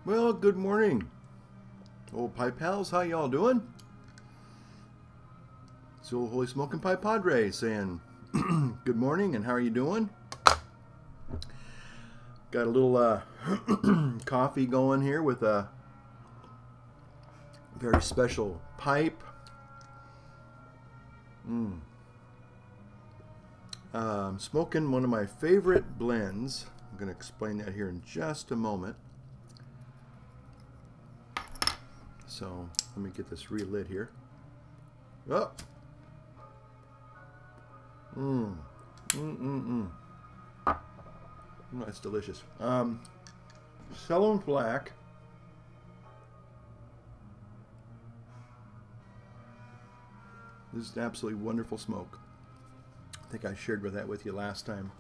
Well, good morning, old pipe pals. How y'all doing? It's the old Holy Smoking Pipe Padre saying good morning, and how are you doing? Got a little coffee going here with a very special pipe. Smoking one of my favorite blends. I'm going to explain that here in just a moment. So let me get this relit here. Oh. That's delicious. Ceylon Black. This is an absolutely wonderful smoke. I think I shared that with you last time.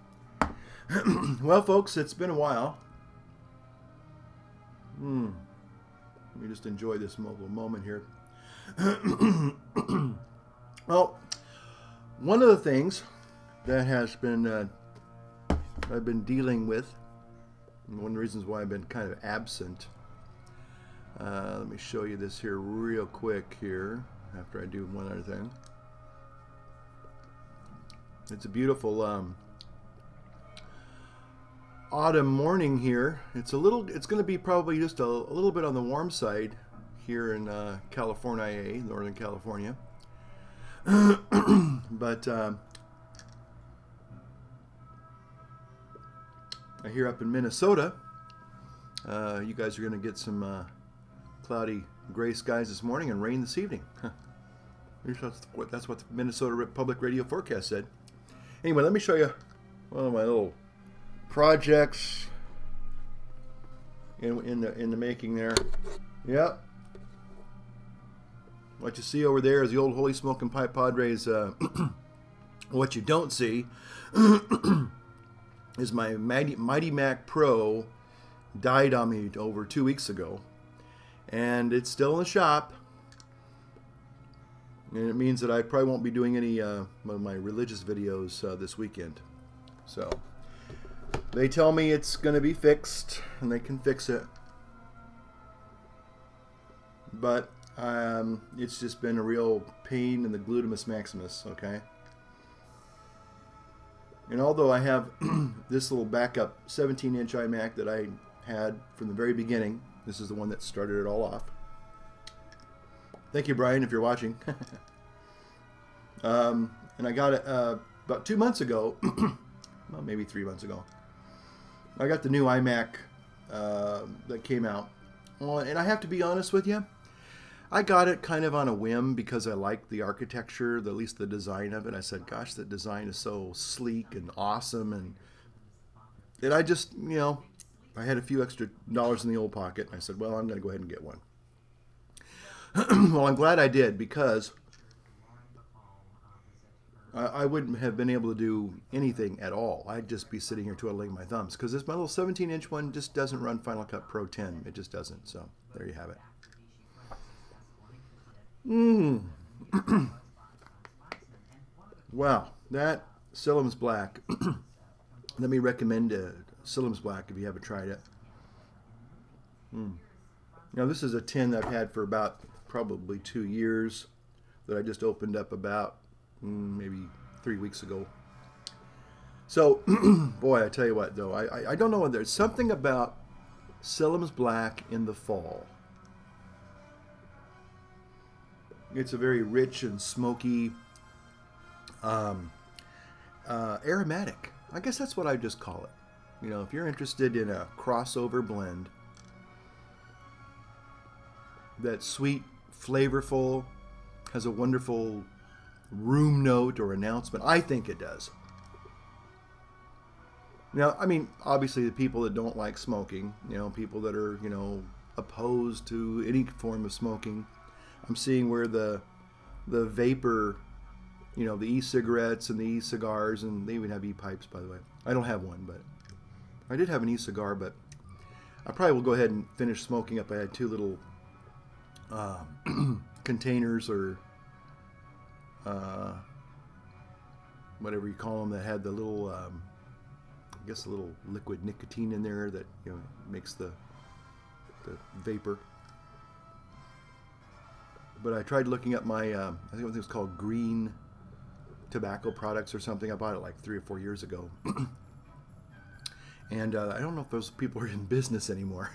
Well, folks, it's been a while. Let me just enjoy this little moment here. Well, one of the things that has been I've been dealing with, and one of the reasons why I've been kind of absent. Let me show you this here real quick here after I do one other thing. It's a beautiful autumn morning here. It's going to be probably just a little bit on the warm side here in California, Northern California. But I hear up in Minnesota, you guys are going to get some cloudy gray skies this morning and rain this evening. That's what the Minnesota Public Radio forecast said. Anyway, let me show you one of my little projects in the making there. Yep. What you see over there is the old Holy Smoking Pipe Padres. What you don't see is my Mighty Mac Pro died on me over 2 weeks ago, and it's still in the shop. And it means that I probably won't be doing any of my religious videos this weekend. So they tell me it's going to be fixed, and they can fix it. But it's just been a real pain in the gluteus maximus, okay? And although I have this little backup 17-inch iMac that I had from the very beginning, this is the one that started it all off. Thank you, Brian, if you're watching. And I got it about 2 months ago, well, maybe 3 months ago. I got the new iMac that came out. Well, and I have to be honest with you, I got it kind of on a whim because I liked the architecture, at least the design of it. I said, gosh, the design is so sleek and awesome. And I just, you know, I had a few extra dollars in the old pocket. And I said, well, I'm going to go ahead and get one. Well, I'm glad I did, because I wouldn't have been able to do anything at all. I'd just be sitting here twiddling my thumbs, because my little 17-inch one just doesn't run Final Cut Pro 10. It just doesn't. So there you have it. Wow, that Silem's Black. Let me recommend Silem's Black if you haven't tried it. Now, this is a tin that I've had for about probably 2 years that I just opened up about maybe 3 weeks ago. So, boy, I tell you what, though, I don't know, there's something about Silem's Black in the fall. It's a very rich and smoky, aromatic. I guess that's what I just call it. You know, if you're interested in a crossover blend that's sweet, flavorful, has a wonderful room note or announcement, I think it does. Now, I mean, obviously the people that don't like smoking, you know, people that are, you know, opposed to any form of smoking, I'm seeing where the vapor, you know, the e-cigarettes and the e-cigars, and they even have e-pipes, by the way. I don't have one, but I did have an e-cigar, but I probably will go ahead and finish smoking up. I had 2 little containers, or whatever you call them, that had the little, I guess, a little liquid nicotine in there that, you know, makes the the vapor. But I tried looking up my, I think it was called green tobacco products or something. I bought it like 3 or 4 years ago. And I don't know if those people are in business anymore.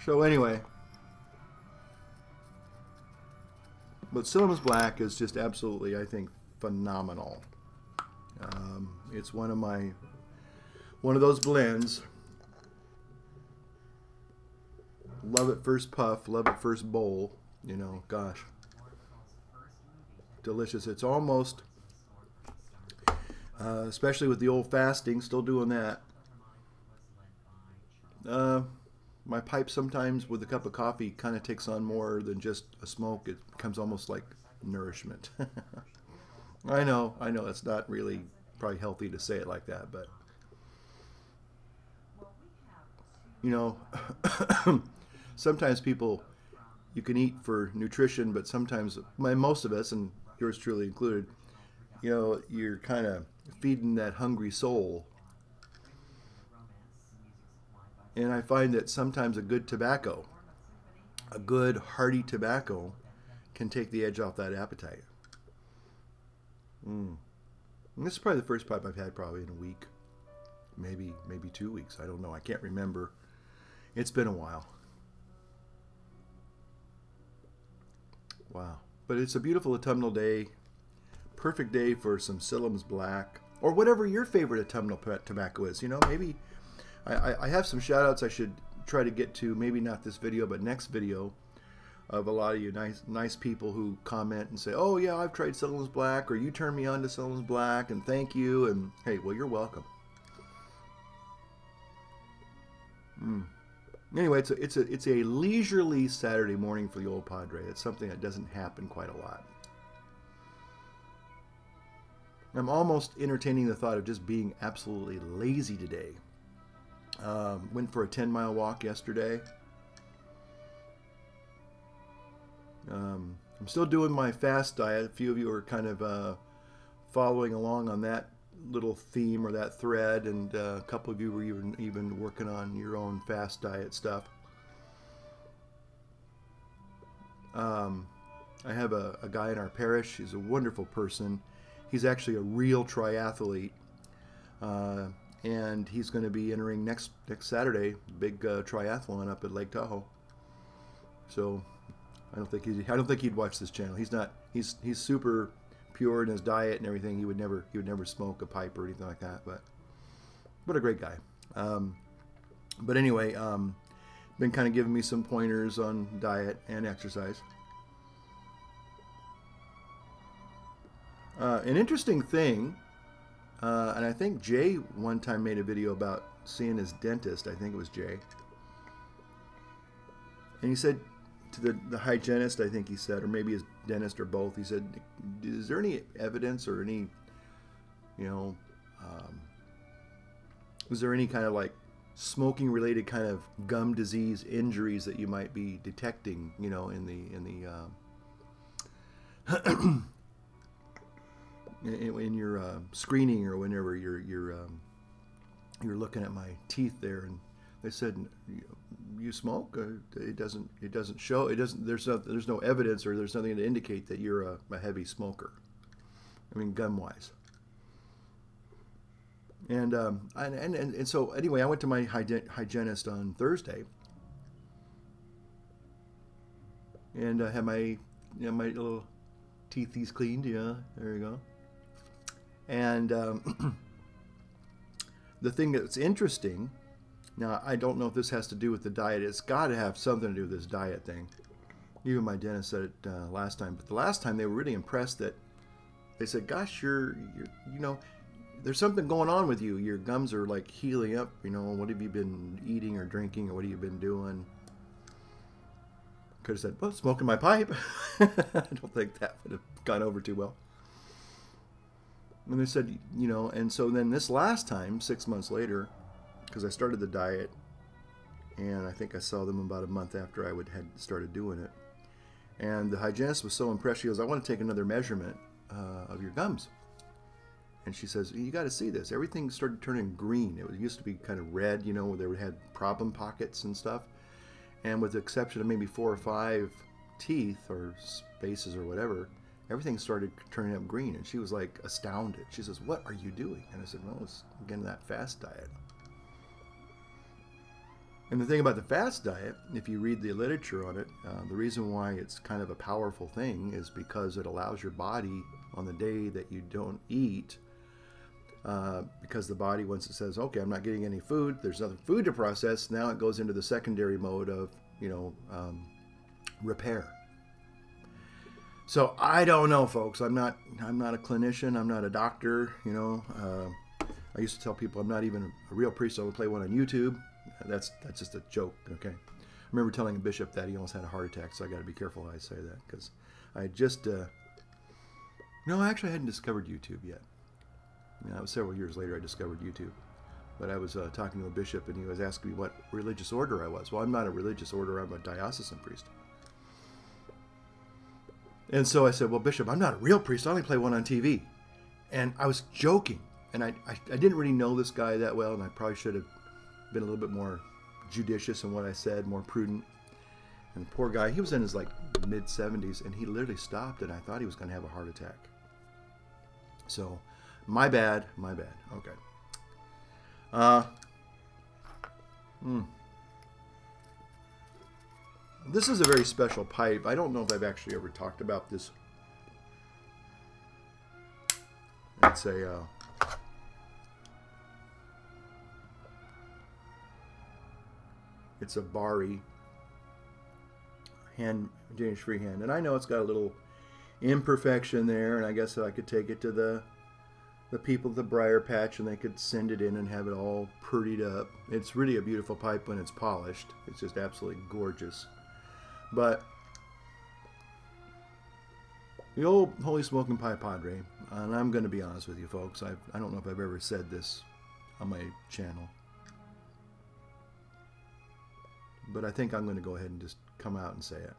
So anyway, but Sillum's Black is just absolutely, I think, phenomenal. It's one of those blends. Love it first puff, love it first bowl. You know, gosh, delicious. It's almost, especially with the old fasting, still doing that. My pipe sometimes with a cup of coffee kind of takes on more than just a smoke. It becomes almost like nourishment. I know it's not really probably healthy to say it like that, but you know, sometimes people, you can eat for nutrition, but sometimes, most of us, and yours truly included, you know, you're kind of feeding that hungry soul. And I find that sometimes a good tobacco, a good hearty tobacco, can take the edge off that appetite. And this is probably the first pipe I've had probably in a week, maybe 2 weeks. I don't know. I can't remember. It's been a while. Wow. But it's a beautiful autumnal day. Perfect day for some Sillum's Black, or whatever your favorite autumnal tobacco is. You know, maybe I have some shout outs I should try to get to, maybe not this video, but next video, of a lot of you nice people who comment and say, oh yeah, I've tried Sillum's Black, or you turned me on to Sillum's Black, and thank you, and hey, well, you're welcome. Anyway, it's a leisurely Saturday morning for the old Padre. It's something that doesn't happen quite a lot. I'm almost entertaining the thought of just being absolutely lazy today. Went for a 10-mile walk yesterday. I'm still doing my fast diet. A few of you are kind of following along on that little theme or that thread, and a couple of you were even working on your own fast diet stuff. I have a guy in our parish. He's a wonderful person. He's actually a real triathlete, and he's going to be entering next Saturday, big triathlon up at Lake Tahoe. So I don't think he'd watch this channel. He's super pure in his diet and everything. He would never smoke a pipe or anything like that. But what a great guy. But anyway, been kind of giving me some pointers on diet and exercise. An interesting thing, and I think Jay one time made a video about seeing his dentist. I think it was Jay. And he said to the hygienist, I think he said, or maybe his dentist or both, he said, is there any evidence or any, you know, was there any kind of like smoking related kind of gum disease injuries that you might be detecting, you know, in the in your screening, or whenever you're looking at my teeth there? And they said, you smoke? It doesn't show. There's no evidence, or there's nothing to indicate that you're a heavy smoker. I mean, gum wise. And so anyway, I went to my hygienist on Thursday, and had my my little teethies cleaned. Yeah, there you go. And the thing that's interesting, now I don't know if this has to do with the diet. It's got to have something to do with this diet thing. Even my dentist said it last time. But the last time they were really impressed that they said, "Gosh, you're you know, there's something going on with you. Your gums are like healing up. You know, what have you been eating or drinking, or what have you been doing?" Could have said, "Well, smoking my pipe." I don't think that would have gone over too well. And they said, you know, and so then this last time, 6 months later, because I started the diet, and I think I saw them about a month after I had started doing it. And the hygienist was so impressed. She goes, "I want to take another measurement of your gums." And she says, you got to see this. Everything started turning green. It used to be kind of red, you know, where they had problem pockets and stuff. And with the exception of maybe 4 or 5 teeth or spaces or whatever, everything started turning up green. And she was like astounded. She says, what are you doing? And I said, well, it's again that fast diet. And the thing about the fast diet, if you read the literature on it, the reason why it's kind of a powerful thing is because it allows your body on the day that you don't eat, because the body, once it says, okay, I'm not getting any food, there's nothing food to process, now it goes into the secondary mode of, you know, repair. So I don't know, folks. I'm not a clinician. I'm not a doctor. You know, I used to tell people I'm not even a real priest. I would play one on YouTube. That's just a joke, okay? I remember telling a bishop that he almost had a heart attack, so I got to be careful how I say that, because I just no, I actually hadn't discovered YouTube yet. You know, it was several years later I discovered YouTube, but I was talking to a bishop and he was asking me what religious order I was. Well, I'm not a religious order. I'm a diocesan priest. And so I said, well, Bishop, I'm not a real priest. I only play one on TV. And I was joking, and I didn't really know this guy that well, and I probably should have been a little bit more judicious in what I said, more prudent. And the poor guy, he was in his like mid-70s, and he literally stopped, and I thought he was going to have a heart attack. So, my bad. Okay. This is a very special pipe. I don't know if I've actually ever talked about this. It's a it's a Bari hand, Danish freehand, and I know it's got a little imperfection there, and I guess I could take it to the people at the Briar Patch and they could send it in and have it all prettied up. It's really a beautiful pipe when it's polished. It's just absolutely gorgeous. But the old Holy Smoking Pie Padre, and I'm going to be honest with you folks, I don't know if I've ever said this on my channel, but I think I'm going to go ahead and just come out and say it.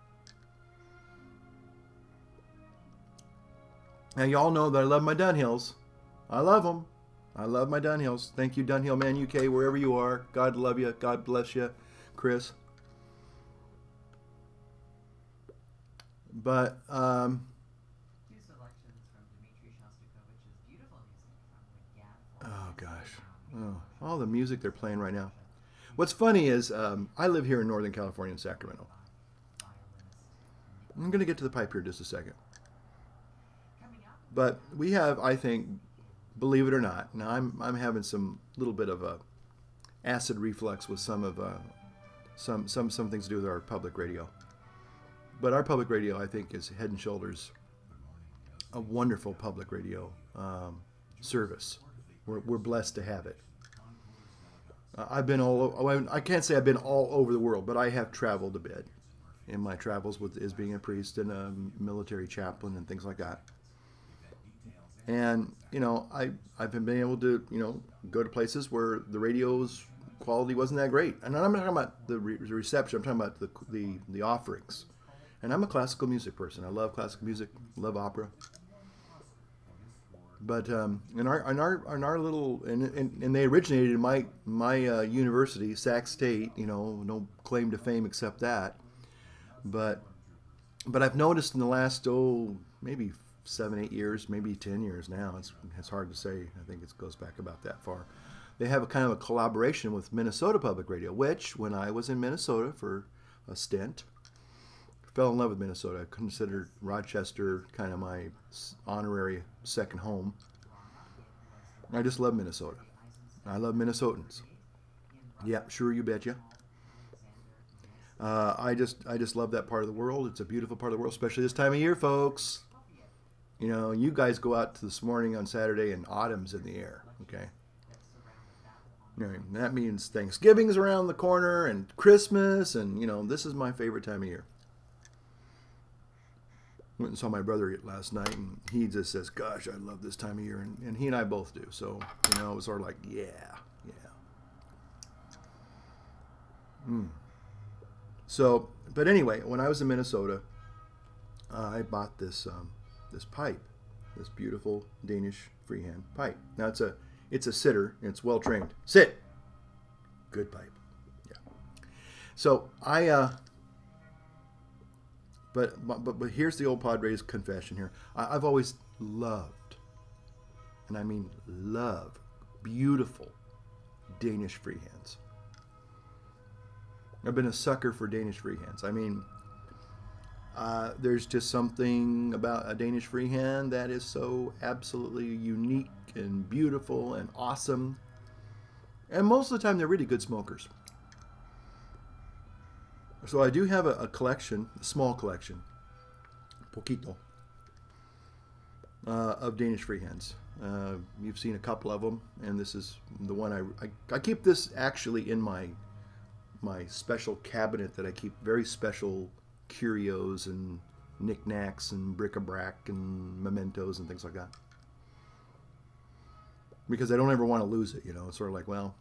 Now, y'all know that I love my Dunhills. I love them. I love my Dunhills. Thank you, Dunhill Man UK, wherever you are. God love you. God bless you, Chris. But, oh gosh. Oh, all the music they're playing right now. What's funny is, I live here in Northern California in Sacramento. I'm going to get to the pipe here in just a second. But we have, I think, believe it or not, now I'm having some little bit of a acid reflux with some of some things to do with our public radio. But our public radio, I think, is head and shoulders a wonderful public radio service. We're blessed to have it. I've been I can't say I've been all over the world, but I have traveled a bit in my travels as being a priest and a military chaplain and things like that. And, you know, I've been able to, you know, go to places where the radio's quality wasn't that great. And I'm not talking about the reception, I'm talking about the offerings. And I'm a classical music person. I love classical music, love opera. But in our little, and they originated in my university, Sac State, you know, no claim to fame except that. But I've noticed in the last, maybe 7, 8 years, maybe 10 years now. It's hard to say. I think it goes back about that far. They have a kind of a collaboration with Minnesota Public Radio, which, when I was in Minnesota for a stint, fell in love with Minnesota. I considered Rochester kind of my honorary second home. I just love Minnesota. I love Minnesotans. Yeah, sure, you betcha. I just love that part of the world. It's a beautiful part of the world, especially this time of year, folks. You know, you guys go out to this morning on Saturday and autumn's in the air, okay? You know, that means Thanksgiving's around the corner and Christmas, and, you know, this is my favorite time of year. Went and saw my brother last night, and he just says, gosh, I love this time of year, and he and I both do. So, you know, it was sort of like, yeah. So, but anyway, when I was in Minnesota, I bought this pipe, this beautiful Danish freehand pipe. Now it's a sitter. It's well trained. Sit. Good pipe. Yeah. So but here's the old Padre's confession here. I've always loved, and I mean love, beautiful Danish freehands. I've been a sucker for Danish freehands. I mean, there's just something about a Danish freehand that is so absolutely unique and beautiful and awesome. And most of the time, they're really good smokers. So I do have a collection, a small collection, poquito, of Danish freehands. You've seen a couple of them, and this is the one I keep this actually in my special cabinet that I keep very special curios and knickknacks and bric-a-brac and mementos and things like that. Because I don't ever want to lose it, you know. It's sort of like, well,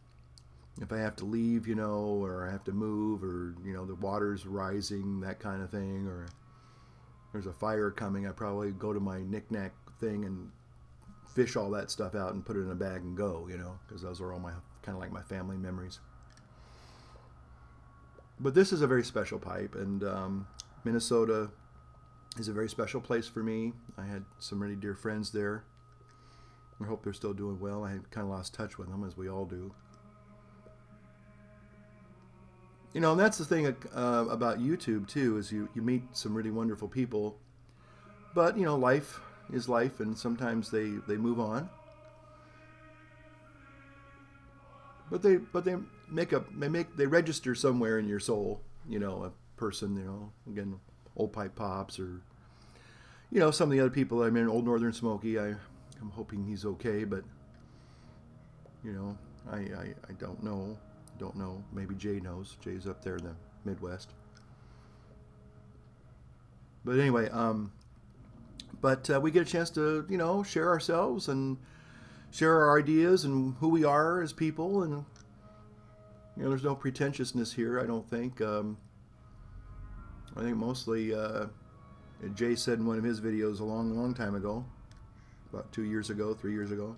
if I have to leave, you know, or I have to move, or, you know, the water's rising, that kind of thing, or there's a fire coming, I probably go to my knickknack thing and fish all that stuff out and put it in a bag and go, you know, because those are all my, kind of like my family memories. But this is a very special pipe, and Minnesota is a very special place for me. I had some really dear friends there. I hope they're still doing well. I had kind of lost touch with them, as we all do. You know, and that's the thing about YouTube, too, is you meet some really wonderful people. But, you know, life is life, and sometimes they move on. But they register somewhere in your soul, you know, a person, you know, again, Old Pipe Pops, or, you know, some of the other people. I mean, Old Northern Smoky, I'm hoping he's okay, but, you know, I don't know. Maybe Jay knows. Jay's up there in the Midwest. But anyway, we get a chance to, you know, share ourselves and share our ideas and who we are as people, and, you know, there's no pretentiousness here, I don't think. I think mostly, Jay said in one of his videos a long time ago, about 2 years ago, 3 years ago,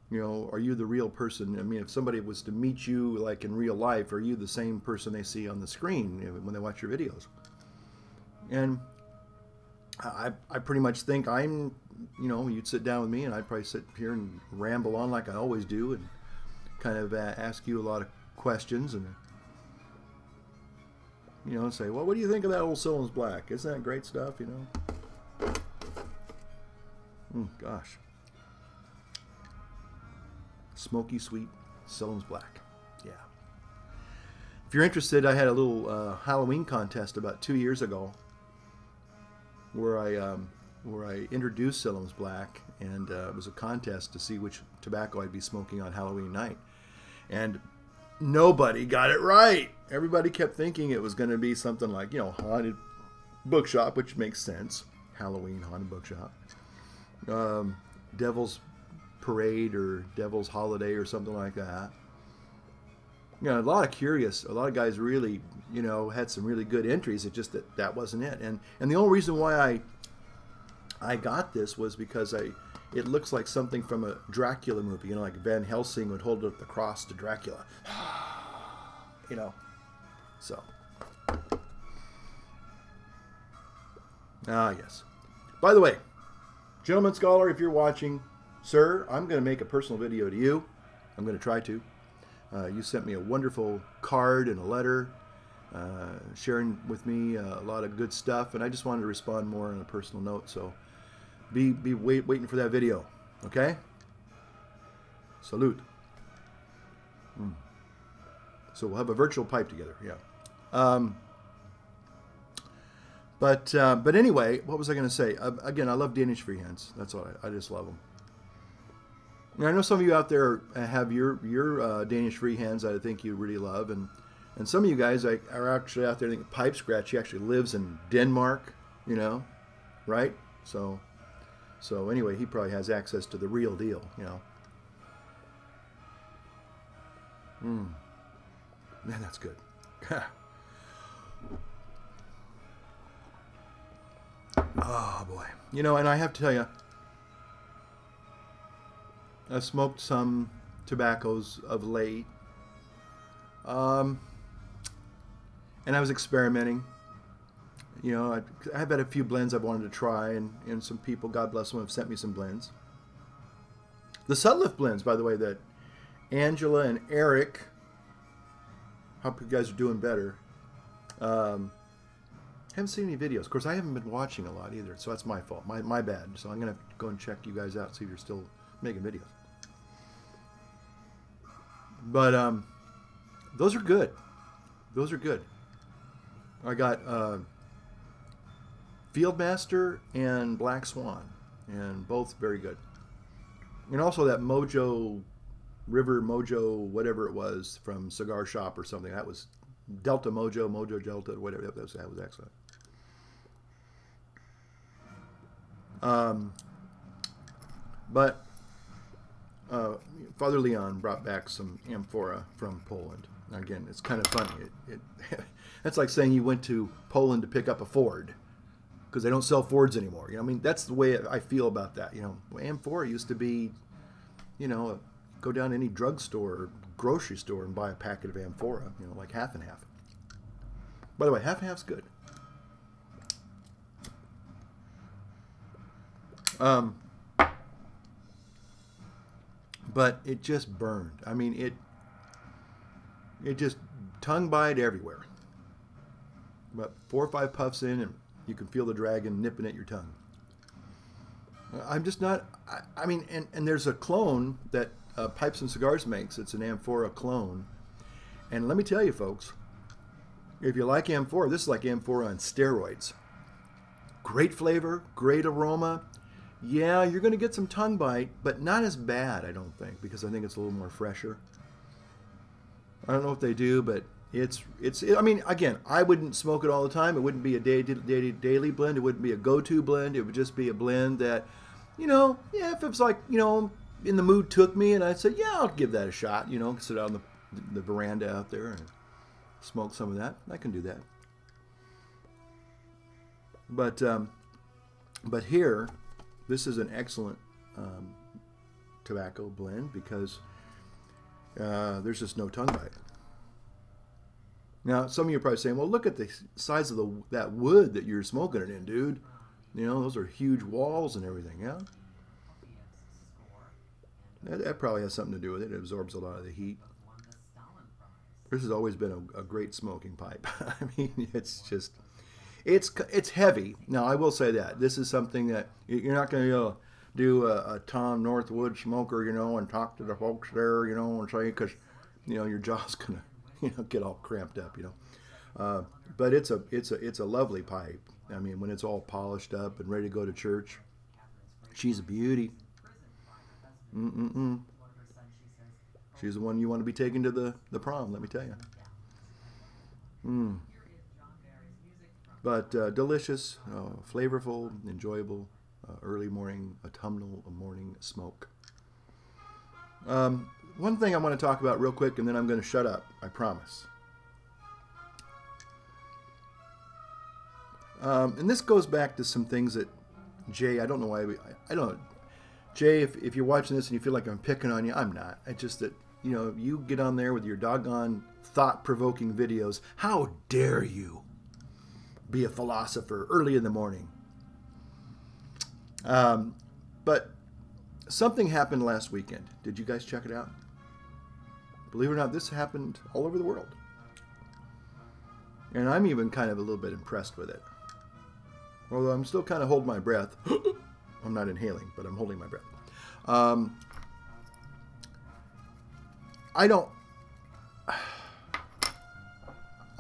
you know, are you the real person? I mean, if somebody was to meet you, like, in real life, are you the same person they see on the screen when they watch your videos? And I pretty much think I'm, you know, you'd sit down with me and I'd probably sit here and ramble on like I always do, and kind of ask you a lot of questions, and, you know, say, well, what do you think of that old Solomon's Black? Isn't that great stuff, you know? Gosh. Smoky sweet Solomon's Black. Yeah. If you're interested, I had a little Halloween contest about 2 years ago where I introduced Solomon's Black, and it was a contest to see which tobacco I'd be smoking on Halloween night. And nobody got it right. Everybody kept thinking it was going to be something like, you know, Haunted Bookshop, which makes sense. Halloween Haunted Bookshop. Devil's Parade or Devil's Holiday or something like that. You know, a lot of guys really, you know, had some really good entries. It just that wasn't it. And the only reason why I got this was because it looks like something from a Dracula movie, you know, like Van Helsing would hold up the cross to Dracula. You know. So. Ah, yes. By the way, Gentleman Scholar, if you're watching, sir, I'm going to make a personal video to you. I'm going to try to. You sent me a wonderful card and a letter, sharing with me a lot of good stuff, and I just wanted to respond more on a personal note. So be waiting for that video, okay? Salute. So we'll have a virtual pipe together, yeah. But anyway, what was I going to say? Again, I love Danish freehands. That's all. I just love them. Now, I know some of you out there have your Danish freehands that I think you really love, and some of you guys are actually out there thinking Pipe Scratch. He actually lives in Denmark, you know, right? So anyway, he probably has access to the real deal, you know. Man, that's good. Oh boy, you know, and I have to tell you, I've smoked some tobaccos of late. And I was experimenting. You know, I've had a few blends I've wanted to try, and some people, God bless them, have sent me some blends. The Sutliff blends, by the way, that Angela and Eric, hope you guys are doing better. Haven't seen any videos. Of course, I haven't been watching a lot either, so that's my fault. My bad. So I'm going to go and check you guys out, see if you're still making videos. But those are good. Those are good. I got Fieldmaster and Black Swan, and both very good. And also that Mojo, River Mojo, whatever it was, from Cigar Shop or something. That was Delta Mojo, Mojo Delta, whatever. That was excellent. But Father Leon brought back some amphora from Poland. Again, it's kind of funny. That's like saying you went to Poland to pick up a Ford, because they don't sell Fords anymore. You know, I mean, that's the way I feel about that. You know, amphora used to be, you know, go down to any drugstore or grocery store and buy a packet of amphora. You know, like half and half. By the way, half and half's good. But it just burned. I mean, it just tongue bite everywhere. But 4 or 5 puffs in, and you can feel the dragon nipping at your tongue. I'm just not. I mean, and there's a clone that Pipes and Cigars makes. It's an amphora clone, and let me tell you, folks, if you like amphora, this is like amphora on steroids. Great flavor, great aroma. Yeah, you're going to get some tongue bite, but not as bad, I don't think, because I think it's a little more fresher. I don't know what they do, but I mean, again, I wouldn't smoke it all the time. It wouldn't be a daily blend. It wouldn't be a go-to blend. It would just be a blend that, you know, yeah, if it was like, you know, in the mood took me, and I'd say, yeah, I'll give that a shot. You know, sit out on the veranda out there and smoke some of that. I can do that. But here, this is an excellent tobacco blend because there's just no tongue bite. Now, some of you are probably saying, well, look at the size of that wood that you're smoking it in, dude. You know, those are huge walls and everything, yeah? That probably has something to do with it. It absorbs a lot of the heat. This has always been a great smoking pipe. I mean, it's just, it's heavy. Now, I will say that. This is something that you're not going to do a Tom Northwood smoker, you know, and talk to the folks there, you know, and say, because, you know, your jaw's going to, you know, get all cramped up, you know. But it's a lovely pipe. I mean, when it's all polished up and ready to go to church, she's a beauty. She's the one you want to be taking to the prom, let me tell you. But delicious, flavorful, enjoyable, early morning, autumnal morning smoke. One thing I want to talk about real quick, and then I'm going to shut up, I promise. And this goes back to some things that Jay, I don't know why, I don't know. Jay, if you're watching this and you feel like I'm picking on you, I'm not. It's just that, you know, you get on there with your doggone thought-provoking videos. How dare you be a philosopher early in the morning? But something happened last weekend. Did you guys check it out? Believe it or not, this happened all over the world. And I'm even kind of a little bit impressed with it. Although I'm still kind of holding my breath. I'm not inhaling, but I'm holding my breath. I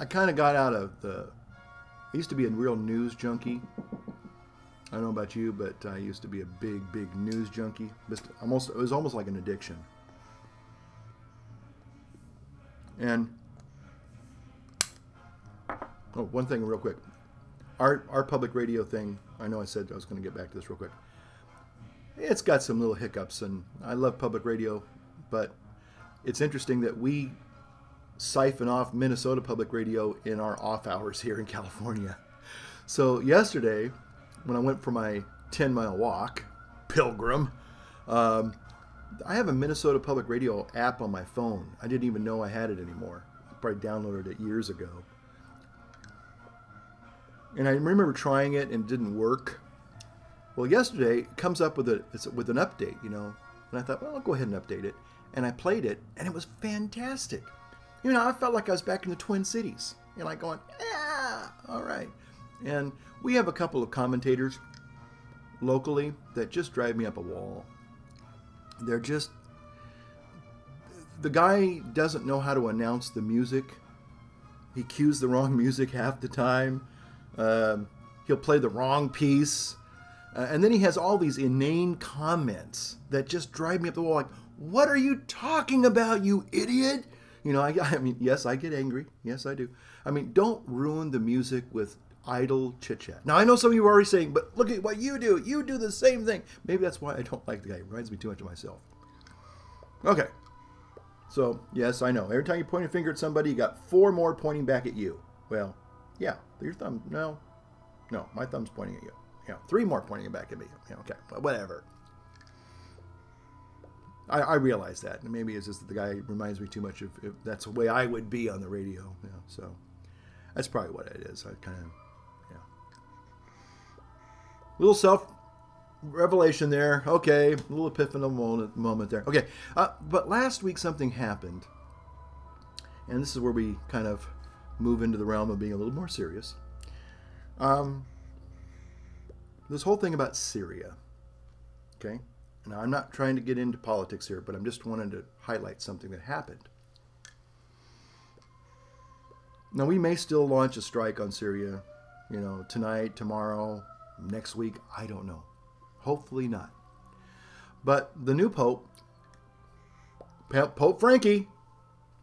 kind of got out of I used to be a real news junkie. I don't know about you, but I used to be a big news junkie. It was almost like an addiction. And oh, one thing real quick. Our public radio thing, I know I said I was going to get back to this real quick. It's got some little hiccups, and I love public radio, but it's interesting that we siphon off Minnesota public radio in our off hours here in California. So yesterday, when I went for my 10-mile walk, pilgrim, I have a Minnesota Public Radio app on my phone. I didn't even know I had it anymore. I probably downloaded it years ago. And I remember trying it and it didn't work. Well, yesterday it comes up with an update, you know. And I thought, well, I'll go ahead and update it. And I played it, and it was fantastic. You know, I felt like I was back in the Twin Cities. You know, like going, yeah, all right. And we have a couple of commentators locally that just drive me up a wall. They're just, the guy doesn't know how to announce the music. He cues the wrong music half the time. He'll play the wrong piece. And then he has all these inane comments that just drive me up the wall. Like, what are you talking about, you idiot? You know, I mean, yes, I get angry. Yes, I do. I mean, don't ruin the music with idle chit-chat. Now, I know some of you are already saying, but look at what you do. You do the same thing. Maybe that's why I don't like the guy. It reminds me too much of myself. Okay. So, yes, I know. Every time you point a finger at somebody, you got 4 more pointing back at you. Well, yeah, your thumb, no, my thumb's pointing at you. You know, 3 more pointing back at me. You know, okay, but whatever. I realize that. And maybe it's just that the guy reminds me too much of, if that's the way I would be on the radio. You know, so that's probably what it is. I kind of, yeah. Little self-revelation there. Okay, a little epiphanal moment there. Okay, but last week something happened. And this is where we kind of move into the realm of being a little more serious. This whole thing about Syria, okay? Now, I'm not trying to get into politics here, but I'm just wanting to highlight something that happened. Now, we may still launch a strike on Syria, you know, tonight, tomorrow, next week, I don't know. Hopefully not. But the new Pope, Pope Frankie,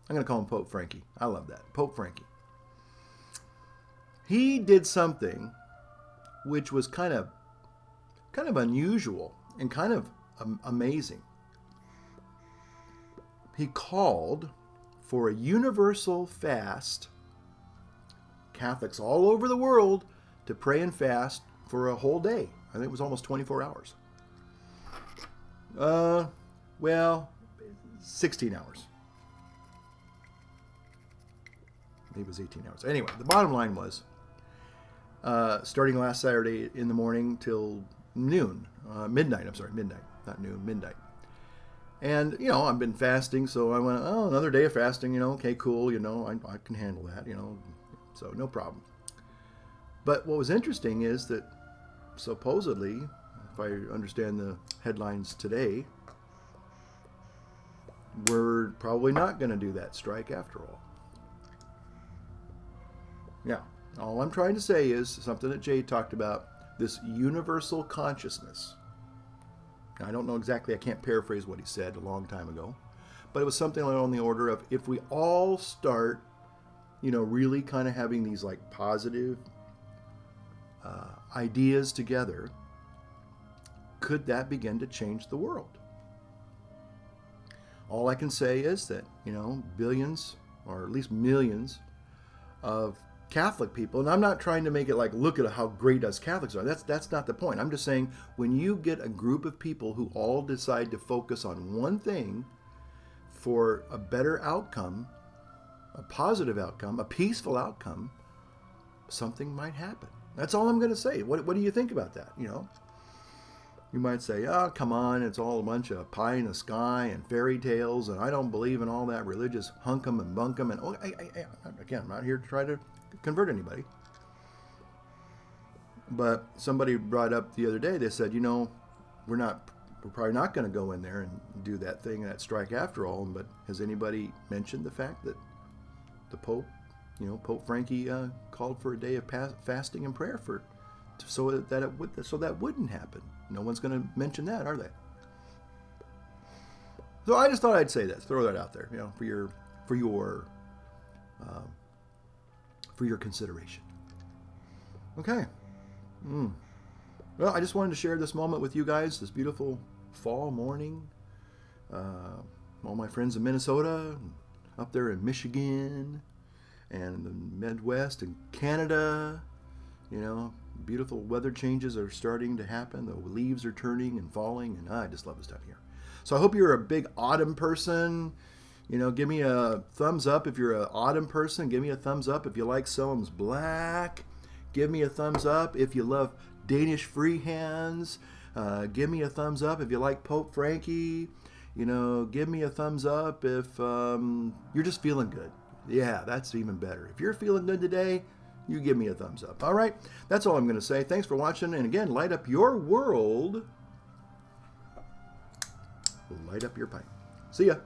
I'm going to call him Pope Frankie. I love that. Pope Frankie. He did something which was kind of unusual and kind of amazing. He called for a universal fast, Catholics all over the world to pray and fast for a whole day. I think it was almost 24 hours. Well, 16 hours. Maybe it was 18 hours. Anyway, the bottom line was, starting last Saturday in the morning till noon, midnight, not noon, midnight. And, you know, I've been fasting, so I went, oh, another day of fasting, you know, okay, cool, you know, I can handle that, you know, so no problem. But what was interesting is that supposedly, if I understand the headlines today, we're probably not going to do that strike after all. Now, all I'm trying to say is something that Jay talked about, this universal consciousness. I don't know exactly, I can't paraphrase what he said a long time ago, but it was something on the order of, if we all start, you know, really kind of having these like positive ideas together, could that begin to change the world? All I can say is that, you know, billions or at least millions of Catholic people, and I'm not trying to make it like, look at how great us Catholics are. That's not the point. I'm just saying, when you get a group of people who all decide to focus on one thing for a better outcome, a positive outcome, a peaceful outcome, something might happen. That's all I'm going to say. What do you think about that? You know, you might say, oh, come on, it's all a bunch of pie in the sky and fairy tales, and I don't believe in all that religious hunkum and bunkum. And again, I'm not here to try to convert anybody. But somebody brought up the other day, they said, you know, we're probably not going to go in there and do that thing, that strike after all. But has anybody mentioned the fact that the Pope, you know, Pope Frankie called for a day of fasting and prayer so that wouldn't happen? No one's going to mention that, are they? So I just thought I'd say that, throw that out there, you know, for your consideration. Okay. Well, I just wanted to share this moment with you guys, this beautiful fall morning. All my friends in Minnesota, up there in Michigan, and the Midwest and Canada, you know, beautiful weather changes are starting to happen. The leaves are turning and falling, and I just love this time of year. So I hope you're a big autumn person. You know, give me a thumbs up if you're an autumn person. Give me a thumbs up if you like Soames Black. Give me a thumbs up if you love Danish freehands. Give me a thumbs up if you like Pope Frankie. You know, give me a thumbs up if you're just feeling good. Yeah, that's even better. If you're feeling good today, you give me a thumbs up. All right, that's all I'm going to say. Thanks for watching. And again, light up your world. Light up your pipe. See ya.